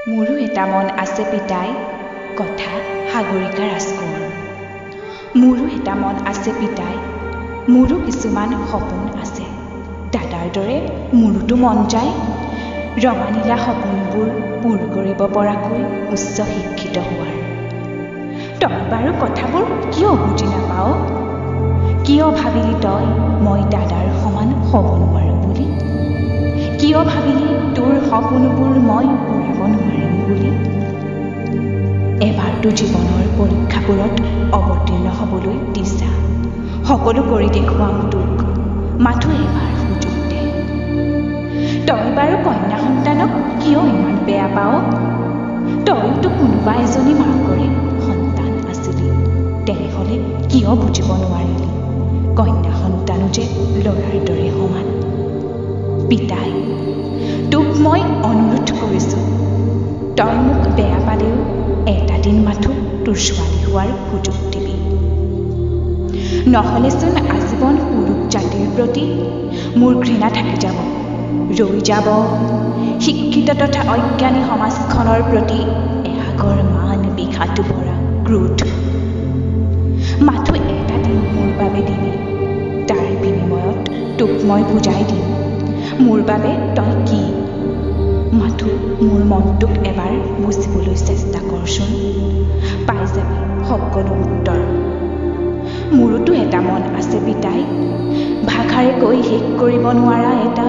মোৰো এটা মন আছে পিতাই, কথা সাগৰিকা ৰাজকোঁৱৰ। মোৰো এটা মন আছে পিতাই, মোৰো কিছুমান সপোন আছে। দাদাৰ দৰে মোৰোতো মন যায় ৰঙা নীলা সপোনবোৰ পূৰ কৰিব পৰাকৈ উচ্চ শিক্ষিত হোৱাৰ। তই বাৰু কথাবোৰ কিয় বুজি নাপাৱ? কিয় ভাবিলি তই মই দাদাৰ সমান হ'ব নোৱাৰোঁ বুলি? কিয় ভাবিলি তোৰ সপোনবোৰ মই পূৰাব নোৱাৰিম বুলি? এবাৰতো জীৱনৰ পৰীক্ষাবোৰত অৱতীৰ্ণ হ'বলৈ দিছা। সকলো কৰি দেখুৱাম তোক, মাথো এবাৰ সুযোগ দে। তই বাৰু কন্যা সন্তানক কিয় ইমান বেয়া পাৱ? তইতো কোনোবা এজনী মাকৰে সন্তান আছিলি, তেনেহ'লে কিয় বুজিব নোৱাৰিলি কন্যা সন্তানো যে ল'ৰাৰ দৰে সমান? পিতাই, তোক মই অনুৰোধ কৰিছোঁ, তই মোক বেয়া পালেও এটা দিন মাথো তোৰ ছোৱালী হোৱাৰ সুযোগ দিবি। নহ'লেচোন আজীৱন পুৰুষ জাতিৰ প্ৰতি মোৰ ঘৃণা থাকি যাব, ৰৈ যাব শিক্ষিত তথা অজ্ঞানী সমাজখনৰ প্ৰতি এসাগৰ মান বিষাটো ভৰা ক্ৰোধ। মাথো এটা দিন মোৰ বাবে দিবি, তাৰ বিনিময়ত তোক মই বুজাই দিম মোৰ বাবে তই কি। মাথো মোৰ মনটোক এবাৰ বুজিবলৈ চেষ্টা কৰচোন, পাই যাবি সকলো উত্তৰ। মোৰোতো এটা মন আছে পিতাই, ভাষাৰে কৈ শেষ কৰিব নোৱাৰা এটা